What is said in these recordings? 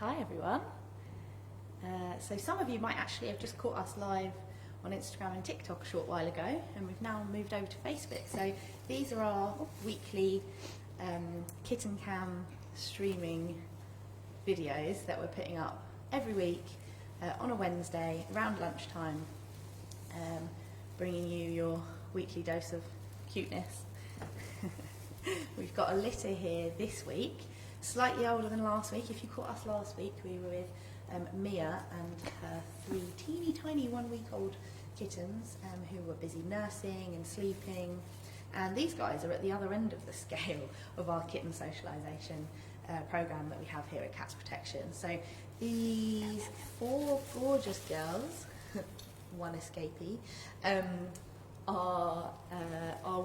Hi everyone. So some of you might actually have just caught us live on Instagram and TikTok a short while ago, and we've now moved over to Facebook. So these are our weekly Kitten Cam streaming videos that we're putting up every week on a Wednesday around lunchtime, bringing you your weekly dose of cuteness. We've got a litter here this week, slightly older than last week. If you caught us last week, we were with Mia and her 3 teeny tiny 1-week-old kittens who were busy nursing and sleeping. And these guys are at the other end of the scale of our kitten socialisation programme that we have here at Cats Protection. So these 4 gorgeous girls, one escapee, are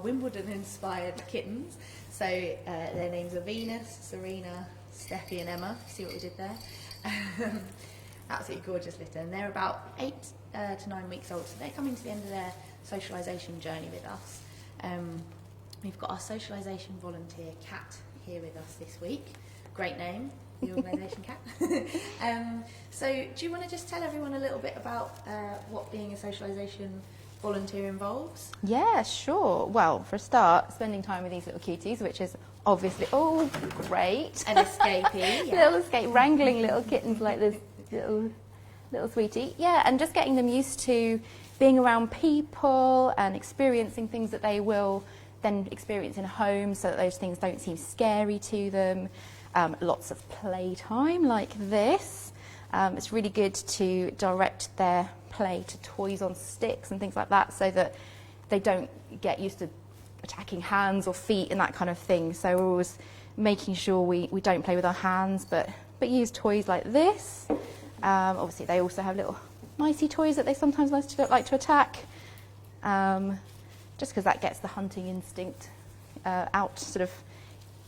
Wimbledon-inspired kittens. So their names are Venus, Serena, Steffi and Emma. See what we did there? Absolutely gorgeous litter. And they're about 8 to 9 weeks old, so they're coming to the end of their socialisation journey with us. We've got our socialisation volunteer Cat here with us this week. Great name, the organisation Cat. So do you want to just tell everyone a little bit about what being a socialisation volunteer involves? Yeah, sure. Well, for a start, spending time with these little cuties, which is obviously, oh, great. An escapee. Yeah. Little escape, wrangling little kittens like this little sweetie. Yeah, and just getting them used to being around people and experiencing things that they will then experience in a home, so that those things don't seem scary to them. Lots of playtime like this. It's really good to direct their play to toys on sticks and things like that, so that they don't get used to attacking hands or feet and that kind of thing. So we're always making sure we don't play with our hands, but use toys like this. Obviously they also have little nicey toys that they sometimes like to attack, just because that gets the hunting instinct out sort of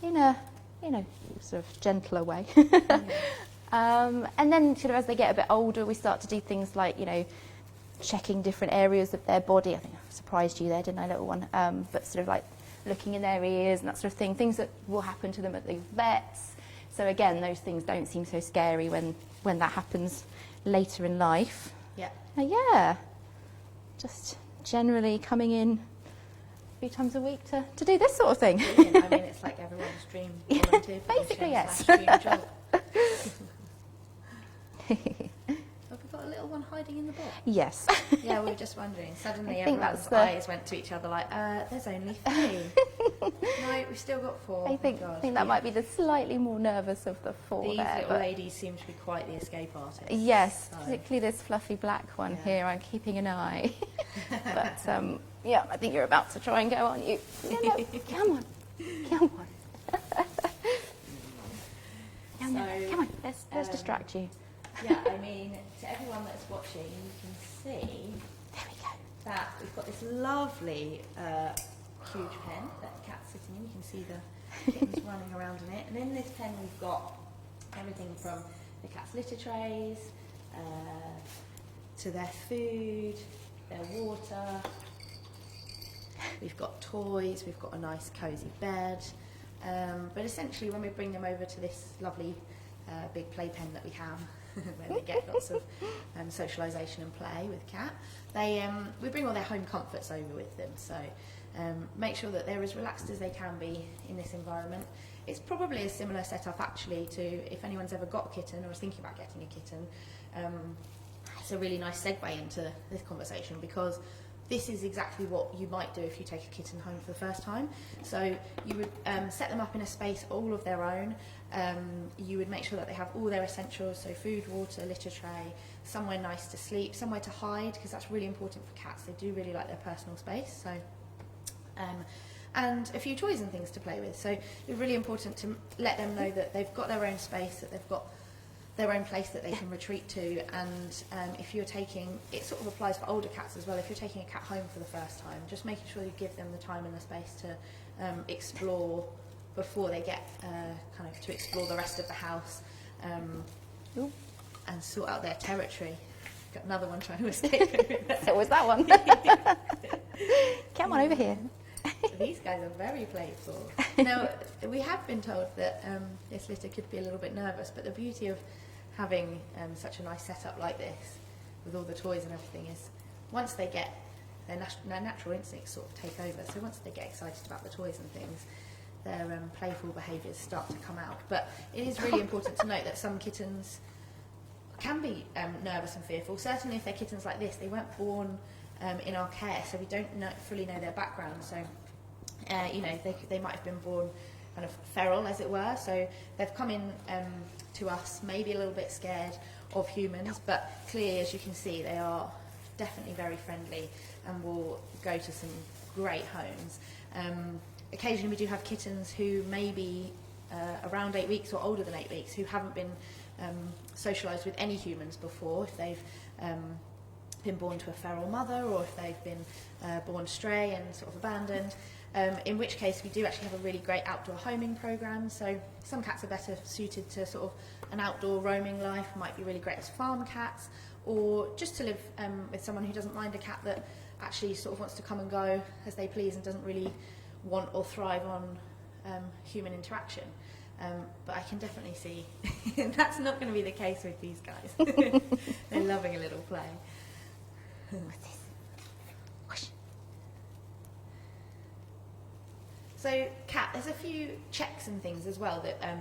in a sort of gentler way. And then sort of as they get a bit older, we start to do things like, checking different areas of their body. I think I surprised you there, didn't I, little one? But sort of like looking in their ears and that sort of thing, things that will happen to them at the vets. So again, those things don't seem so scary when that happens later in life. Yeah. Yeah. Just generally coming in a few times a week to do this sort of thing. Brilliant. I mean, it's like everyone's dream volunteer. Basically, yes. Dream job. Have we got a little one hiding in the box? Yes. Yeah, we were just wondering. Suddenly everyone's that's eyes went to each other like, there's only 3. No, we've still got 4. I think that might be the slightly more nervous of the 4 These there. little ladies seem to be quite the escape artists. Yes, so. particularly this fluffy black one here. I'm keeping an eye. But yeah, I think you're about to try and go, aren't you? Yeah, no, come on. Come on. Let's distract you. Yeah, I mean, to everyone that's watching, you can see There we go. that we've got this lovely huge pen that the cat's sitting in. You can see the kittens running around in it. And in this pen we've got everything from the cat's litter trays to their food, their water. We've got toys, we've got a nice cosy bed. But essentially when we bring them over to this lovely big playpen that we have, where they get lots of socialisation and play with Cat, we bring all their home comforts over with them. So make sure that they're as relaxed as they can be in this environment. It's probably a similar setup actually to if anyone's ever got a kitten or is thinking about getting a kitten. It's a really nice segue into this conversation, because this is exactly what you might do if you take a kitten home for the first time. So you would set them up in a space all of their own. You would make sure that they have all their essentials, so food, water, litter tray, somewhere nice to sleep, somewhere to hide, because that's really important for cats. They do really like their personal space. So, and a few toys and things to play with. So it's really important to let them know that they've got their own space, that they've got their own place that they can retreat to. And if you're taking, it sort of applies for older cats as well, if you're taking a cat home for the first time, just making sure you give them the time and the space to explore before they get kind of to explore the rest of the house and sort out their territory. Got another one trying to escape. So was that one. Come on over here. These guys are very playful. Now, we have been told that this litter could be a little bit nervous, but the beauty of having such a nice setup like this with all the toys and everything is once they get their natural instincts sort of take over. So once they get excited about the toys and things, their playful behaviours start to come out. But it is really important to note that some kittens can be nervous and fearful. Certainly if they're kittens like this, they weren't born in our care, so we don't fully know their background. So, you know, they might have been born kind of feral, as it were. So they've come in to us maybe a little bit scared of humans, but clearly, as you can see, they are definitely very friendly and will go to some great homes. Occasionally we do have kittens who may be around 8 weeks or older than 8 weeks who haven't been socialised with any humans before, if they've been born to a feral mother or if they've been born stray and sort of abandoned, in which case we do actually have a really great outdoor homing programme. So some cats are better suited to sort of an outdoor roaming life, might be really great as farm cats, or just to live with someone who doesn't mind a cat that actually sort of wants to come and go as they please and doesn't really want or thrive on human interaction. But I can definitely see that's not going to be the case with these guys. They're loving a little play. What's this? Whoosh. So, Kat, there's a few checks and things as well that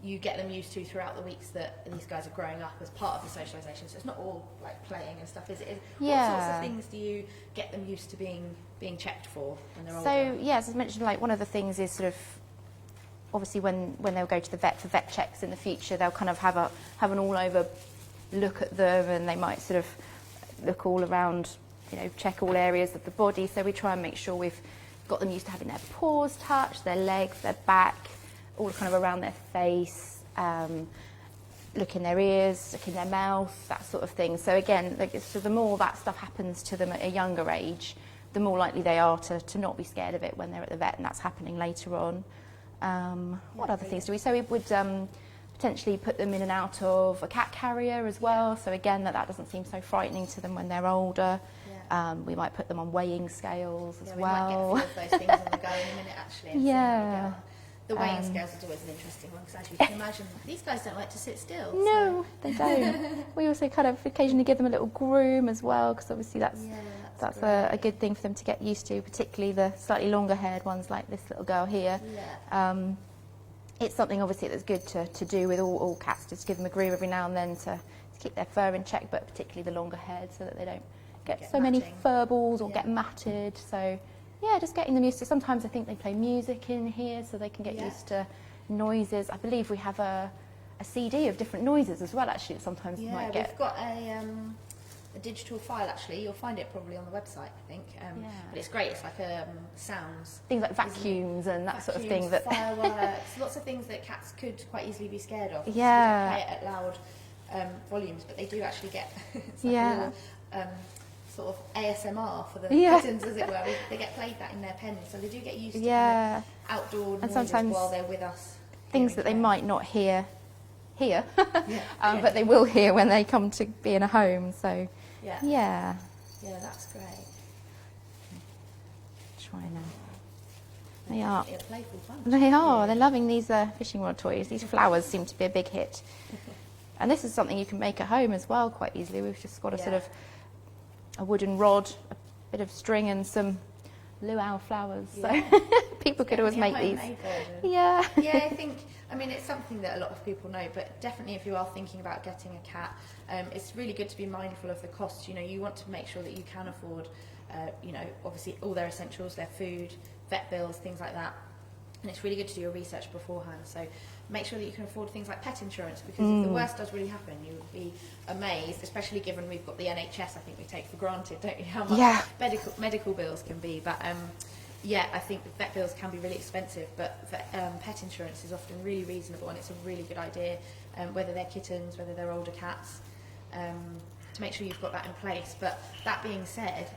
you get them used to throughout the weeks that these guys are growing up as part of the socialisation. So it's not all like playing and stuff, is it? Yeah. What sorts of things do you get them used to being checked for when they're older? So, yes, as I mentioned, like one of the things is sort of obviously when they'll go to the vet for vet checks in the future, they'll kind of have an all-over look at them, and they might sort of look all around, you know, check all areas of the body. So we try and make sure we've got them used to having their paws touched, their legs, their back, all kind of around their face, look in their ears, look in their mouth, that sort of thing. So again, so the more that stuff happens to them at a younger age, the more likely they are to not be scared of it when they're at the vet, and that's happening later on. What other things do we? So we would potentially put them in and out of a cat carrier as well. So again, that doesn't seem so frightening to them when they're older. Yeah. We might put them on weighing scales as we well. might get a few of those things on the go in a minute, actually. And see how we get on. The weighing scales is always an interesting one, because as you can imagine, these guys don't like to sit still. No, they don't. We also kind of occasionally give them a little groom as well, because obviously that's a good thing for them to get used to, particularly the slightly longer haired ones like this little girl here. Yeah. It's something obviously that's good to do with all cats, just give them a groom every now and then to keep their fur in check, but particularly the longer haired, so that they don't get so many fur balls or get matted. So yeah, just getting them used to. Sometimes I think they play music in here so they can get used to noises. I believe we have a CD of different noises as well, actually, that sometimes you might get. We've got a digital file, actually. You'll find it probably on the website, I think. But it's great. It's like sounds. Things like vacuums and that sort of thing. That fireworks, lots of things that cats could quite easily be scared of. Yeah. So they play it at loud volumes, but they do actually get it's like a little, sort of ASMR for the kittens, as it were. They get played that in their pens, so they do get used to kind of outdoor noises sometimes while they're with us. Things that they might not hear here, but they will hear when they come to be in a home. So yeah, that's great. Try now. They are. A playful bunch. They are. They're loving these fishing rod toys. These flowers seem to be a big hit. And this is something you can make at home as well quite easily. We've just got a sort of a wooden rod, a bit of string and some luau flowers. So people could always make these. Yeah. Yeah, I mean, it's something that a lot of people know, but definitely if you are thinking about getting a cat, it's really good to be mindful of the costs. You know, you want to make sure that you can afford, you know, obviously all their essentials, their food, vet bills, things like that. And it's really good to do your research beforehand. So make sure that you can afford things like pet insurance, because if the worst does really happen, you would be amazed, especially given we've got the NHS, I think we take for granted, don't you, how much medical bills can be. But I think vet bills can be really expensive, but pet insurance is often really reasonable, and it's a really good idea, whether they're kittens, whether they're older cats, to make sure you've got that in place. But that being said,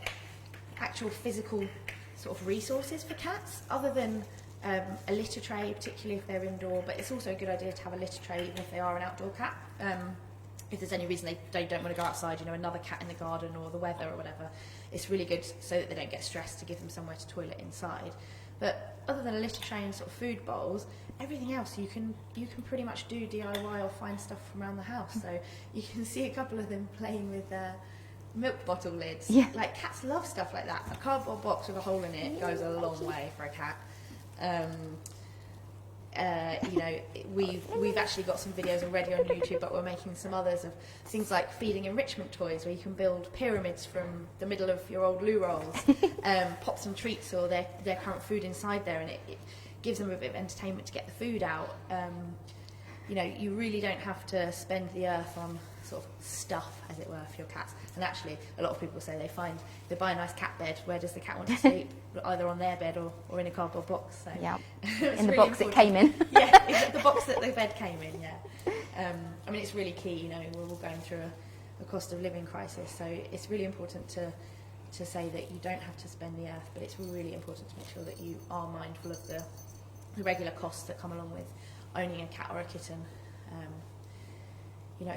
actual physical sort of resources for cats, other than a litter tray, particularly if they're indoor, but it's also a good idea to have a litter tray even if they are an outdoor cat. If there's any reason they don't want to go outside, you know, another cat in the garden or the weather or whatever, it's really good so that they don't get stressed to give them somewhere to toilet inside. But other than a litter tray and sort of food bowls, everything else you can pretty much do DIY or find stuff from around the house. So you can see a couple of them playing with milk bottle lids. Yeah. Like cats love stuff like that. A cardboard box with a hole in it goes a long way for a cat. You know, we've actually got some videos already on YouTube, but we're making some others of things like feeding enrichment toys, where you can build pyramids from the middle of your old loo rolls, pop some treats or their current food inside there, and it gives them a bit of entertainment to get the food out. You know, you really don't have to spend the earth on sort of stuff, as it were, for your cats. And actually, a lot of people say they buy a nice cat bed. Where does the cat want to sleep? Either on their bed or in a cardboard box. So Yeah, in the box it came in. Yeah, the box that the bed came in. Yeah, I mean, it's really key. You know, we're all going through a cost of living crisis, so it's really important to say that you don't have to spend the earth, but it's really important to make sure that you are mindful of the regular costs that come along with owning a cat or a kitten. You know,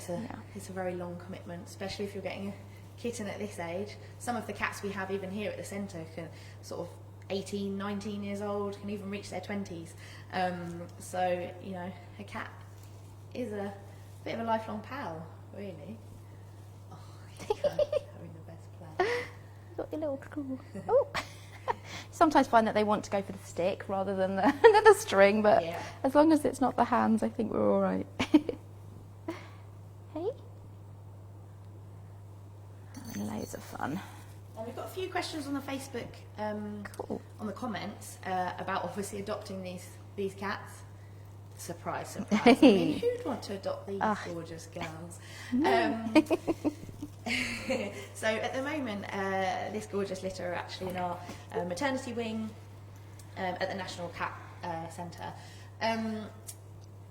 it's a very long commitment, especially if you're getting a kitten at this age. Some of the cats we have even here at the centre can sort of 18, 19 years old, can even reach their 20s. So, you know, a cat is a bit of a lifelong pal, really. Oh, having the best play. Got your little claw. Oh. Sometimes find that they want to go for the stick rather than the string, but yeah. As long as it's not the hands, I think we're all right. Hey? Having loads of fun. We've got a few questions on the Facebook, Cool. on the comments, about obviously adopting these cats. Surprise, surprise. I mean, who'd want to adopt these gorgeous girls? So at the moment, this gorgeous litter are actually in our maternity wing at the National Cat Centre.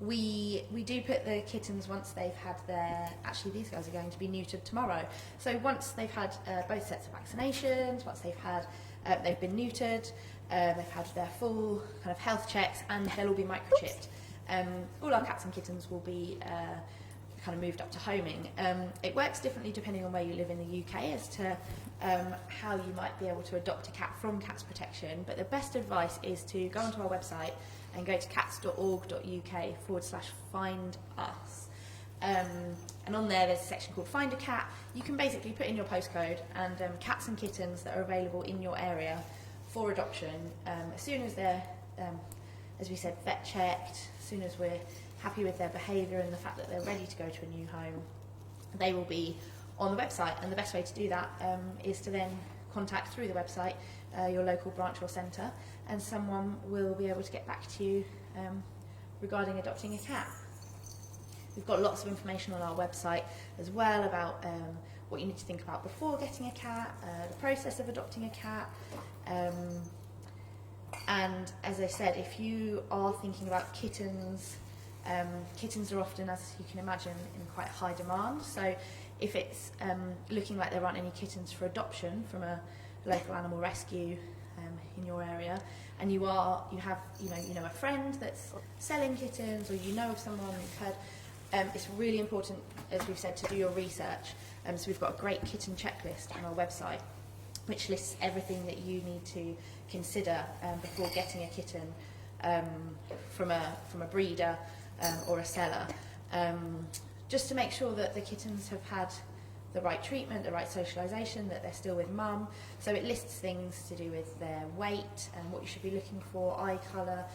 We do put the kittens once they've had actually these guys are going to be neutered tomorrow. So once they've had both sets of vaccinations, once they've been neutered, they've had their full kind of health checks, and they'll all be microchipped. All our cats and kittens will be kind of moved up to homing. It works differently depending on where you live in the UK as to how you might be able to adopt a cat from Cats Protection, but the best advice is to go onto our website and go to cats.org.uk/find us. And on there's a section called Find a Cat. You can basically put in your postcode, and cats and kittens that are available in your area for adoption, as soon as they're, as we said, vet checked, as soon as we're happy with their behaviour and the fact that they're ready to go to a new home, they will be on the website. And the best way to do that is to then contact through the website your local branch or centre, and someone will be able to get back to you regarding adopting a cat. We've got lots of information on our website as well about what you need to think about before getting a cat, the process of adopting a cat, and as I said, if you are thinking about kittens, kittens are often, as you can imagine, in quite high demand. So if it's looking like there aren't any kittens for adoption from a local animal rescue in your area, and you have a friend that's selling kittens, or you know of someone who's heard, it's really important, as we've said, to do your research. So we've got a great kitten checklist on our website, which lists everything that you need to consider before getting a kitten from a breeder or a seller, just to make sure that the kittens have had the right treatment, the right socialisation, that they're still with mum. So it lists things to do with their weight and what you should be looking for, eye colour,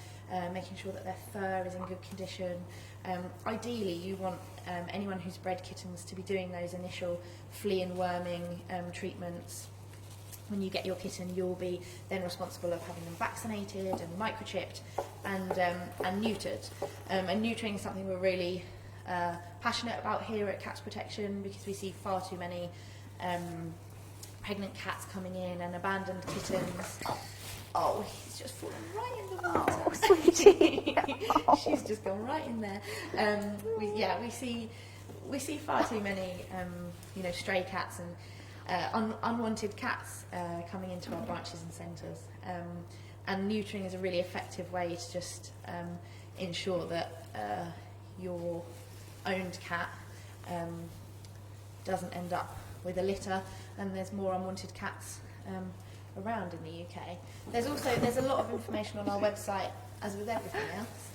making sure that their fur is in good condition. Ideally, you want anyone who's bred kittens to be doing those initial flea and worming treatments. When you get your kitten, you'll be then responsible of having them vaccinated and microchipped and neutered. And neutering is something we're really passionate about here at Cats Protection, because we see far too many pregnant cats coming in and abandoned kittens. Oh, he's just fallen right in the water. Oh, sweetie. She's just gone right in there. We see far too many stray cats and unwanted cats coming into our branches and centres. And neutering is a really effective way to just ensure that your owned cat doesn't end up with a litter, and there's more unwanted cats around in the UK. There's a lot of information on our website, as with everything else,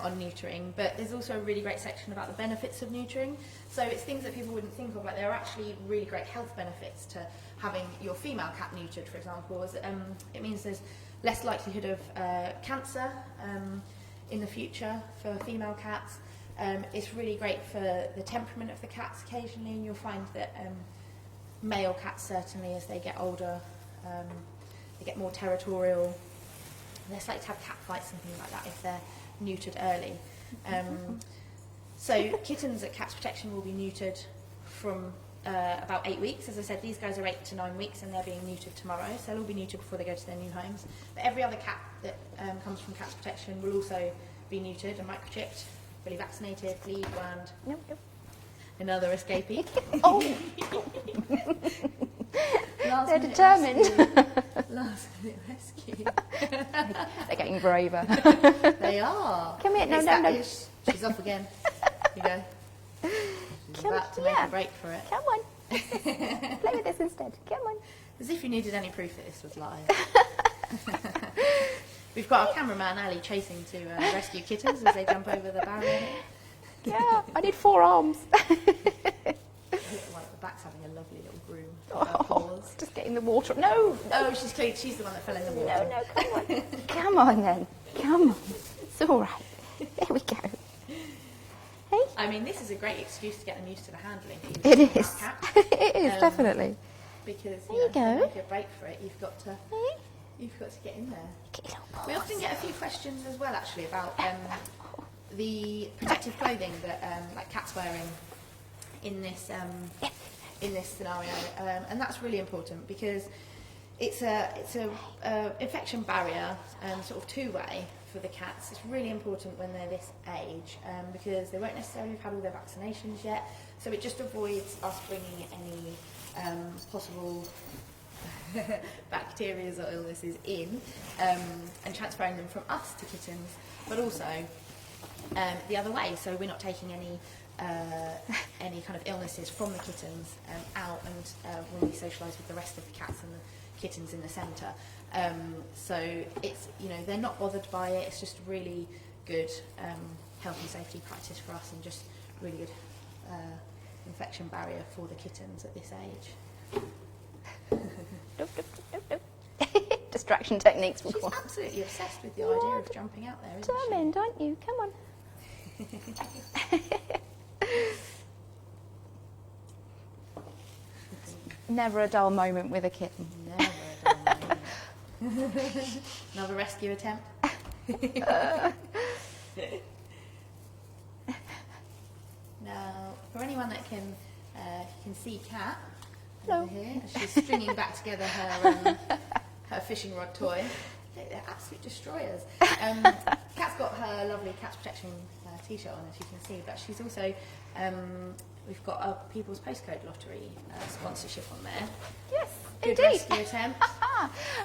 on neutering, but there's also a really great section about the benefits of neutering. So it's things that people wouldn't think of, like there are actually really great health benefits to having your female cat neutered, for example. It means there's less likelihood of cancer in the future for female cats. It's really great for the temperament of the cats occasionally, and you'll find that male cats, certainly as they get older, they get more territorial. They're likely to have cat fights and things like that if they're neutered early. So kittens at Cats Protection will be neutered from about 8 weeks. As I said, these guys are 8 to 9 weeks and they're being neutered tomorrow, so they'll all be neutered before they go to their new homes. But every other cat that comes from Cats Protection will also be neutered and microchipped, fully vaccinated, bleed, wound. Nope. Another escapee. Oh! They're determined. Last minute rescue. They're getting braver. They are. Come here, no. She's off again. You go. She's about to make a break for it. Come on. Play with this instead. Come on. As if you needed any proof that this was live. We've got our cameraman Ali chasing to rescue kittens as they jump over the barrier. Yeah, I need 4 arms. One at the back's having a lovely little groom. Paws. Just getting the water. No. Oh, she's clean. She's the one that fell in the water. No, come on. Come on then. Come on. It's all right. There we go. Hey. I mean, this is a great excuse to get them used to the handling. It is. It is, definitely. Because there you go. to make a break for it, you've got to get in there. We often get a few questions as well, actually, about the protective clothing that like cats wearing in this scenario, and that's really important because it's a infection barrier, sort of two-way for the cats. It's really important when they're this age because they won't necessarily have had all their vaccinations yet, so it just avoids us bringing any possible bacteria or illnesses in and transferring them from us to kittens, but also the other way, so we're not taking any kind of illnesses from the kittens out and when we socialise with the rest of the cats and the kittens in the centre. So it's, they're not bothered by it. It's just really good health and safety practice for us and just really good infection barrier for the kittens at this age. Nope. Distraction techniques. She's absolutely obsessed with the idea of jumping out there, isn't she? Determined, aren't you? Come on. Never a dull moment with a kitten. Never a dull moment. Another rescue attempt. Now, for anyone that can see Kat over here, as she's stringing back together her fishing rod toy. They're absolute destroyers. Kat's got her lovely Cats Protection t-shirt on, as you can see, but she's also, we've got a People's Postcode Lottery sponsorship on there. Yes, good indeed. Rescue attempt.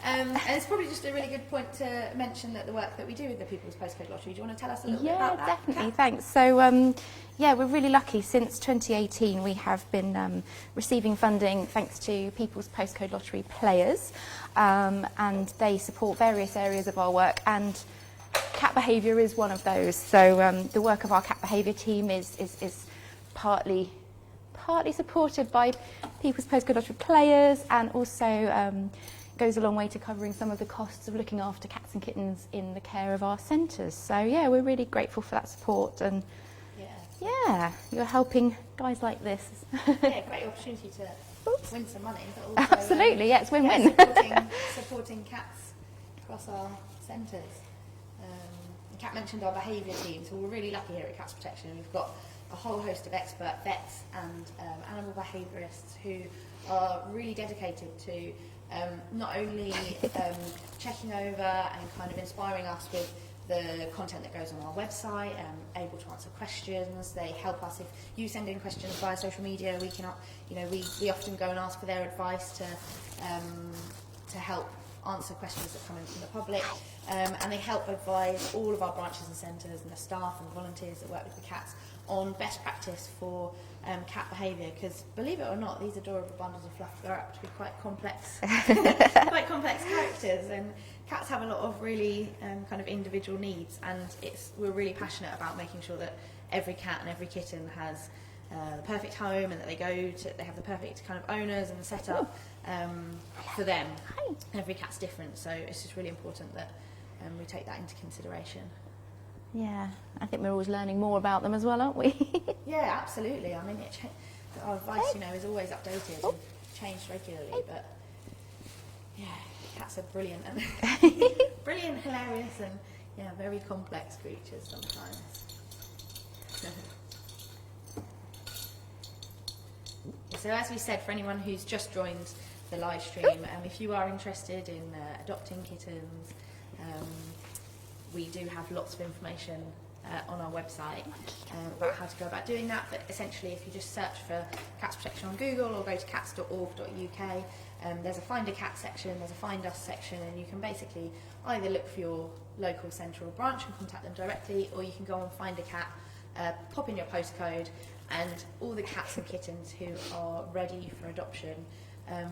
And it's probably just a really good point to mention that the work that we do with the People's Postcode Lottery. Do you want to tell us a little bit about that? Yeah, definitely, thanks. So, we're really lucky. Since 2018, we have been receiving funding thanks to People's Postcode Lottery players, and they support various areas of our work, and cat behaviour is one of those. So the work of our cat behaviour team is partly supported by People's Postcode Lottery players, and also goes a long way to covering some of the costs of looking after cats and kittens in the care of our centres. So yeah, we're really grateful for that support, and yeah, you're helping guys like this. Yeah, great opportunity to win some money, but also absolutely, yeah, it's win-win. Supporting cats across our centres. Kat mentioned our behaviour team, so we're really lucky here at Cats Protection. We've got a whole host of expert vets and animal behaviourists who are really dedicated to not only checking over and kind of inspiring us with the content that goes on our website, able to answer questions. They help us if you send in questions via social media. We can, we often go and ask for their advice to help answer questions that come in from the public, and they help advise all of our branches and centres and the staff and volunteers that work with the cats on best practice for cat behaviour, because believe it or not, these adorable bundles of fluff grow up to be quite complex, quite complex characters, and cats have a lot of really kind of individual needs, and we're really passionate about making sure that every cat and every kitten has the perfect home, and that they have the perfect kind of owners and setup for them. Every cat's different, so it's just really important that we take that into consideration. Yeah, I think we're always learning more about them as well, aren't we? Yeah, absolutely. I mean, our advice, is always updated and changed regularly. But yeah, cats are brilliant and brilliant, hilarious, and very complex creatures sometimes. So as we said, for anyone who's just joined the live stream, if you are interested in adopting kittens, we do have lots of information on our website about how to go about doing that. But essentially, if you just search for cats protection on Google or go to cats.org.uk, there's a find a cat section, there's a find us section, and you can basically either look for your local centre or branch and contact them directly, or you can go and find a cat, pop in your postcode, and all the cats and kittens who are ready for adoption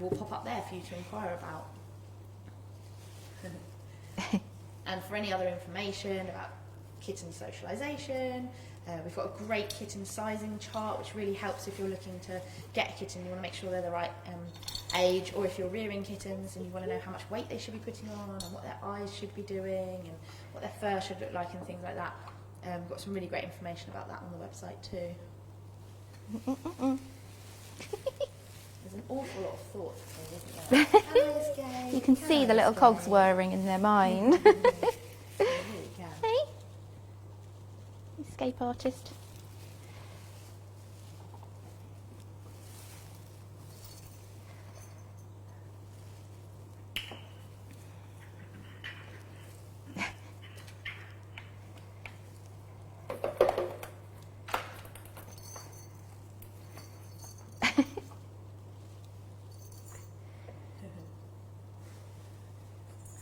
will pop up there for you to inquire about. And for any other information about kitten socialization, we've got a great kitten sizing chart, which really helps if you're looking to get a kitten, you want to make sure they're the right age, or if you're rearing kittens and you want to know how much weight they should be putting on, and what their eyes should be doing, and what their fur should look like, and things like that. We've got some really great information about that on the website too. There's an awful lot of thought to it, isn't there? You can see the little cogs whirring in their mind. Hey, escape artist.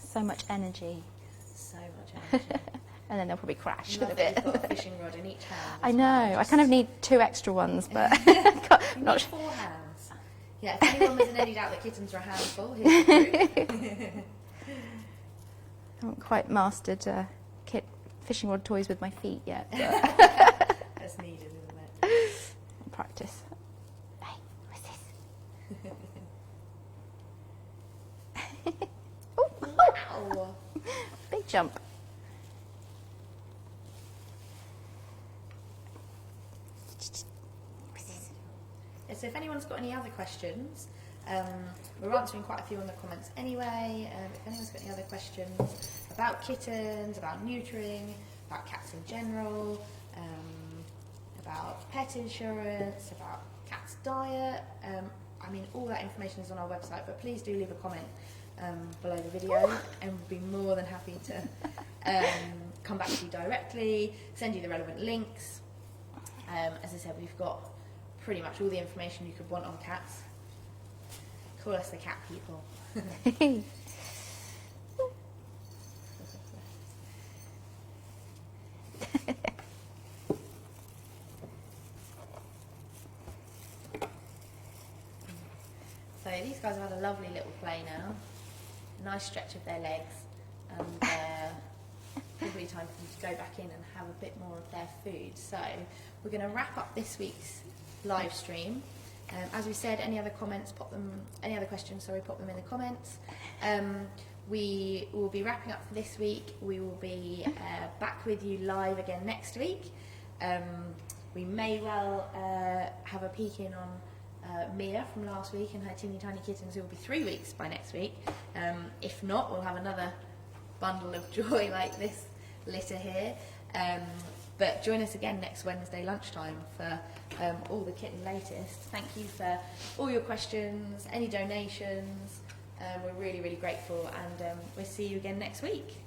So much energy. So much energy. And then they'll probably crash in a Love bit. that you've got a fishing rod in each hand. I know. I kind of need 2 extra ones, but You not need 4 hands. Yeah, if anyone was in any doubt that kittens are a handful, here's the proof. I haven't quite mastered fishing rod toys with my feet yet. But That's needed, isn't it? practice. Hey, what's this? Oh, Wow. big jump. So if anyone's got any other questions, we're answering quite a few in the comments anyway. If anyone's got any other questions about kittens, about neutering, about cats in general, about pet insurance, about cats' diet, I mean, all that information is on our website, but please do leave a comment below the video, and we'll be more than happy to come back to you directly, send you the relevant links. As I said, we've got pretty much all the information you could want on cats. Call us the cat people. So these guys have had a lovely little play now. Nice stretch of their legs, and probably time for them to go back in and have a bit more of their food. So we're going to wrap up this week's live stream. As we said, any other questions, pop them in the comments. We will be wrapping up for this week. We will be back with you live again next week. We may well have a peek in on Mia from last week and her teeny tiny kittens, who will be 3 weeks by next week. If not, we'll have another bundle of joy like this litter here. But join us again next Wednesday lunchtime for all the kitten latest. Thank you for all your questions, any donations. We're really, really grateful, and we'll see you again next week.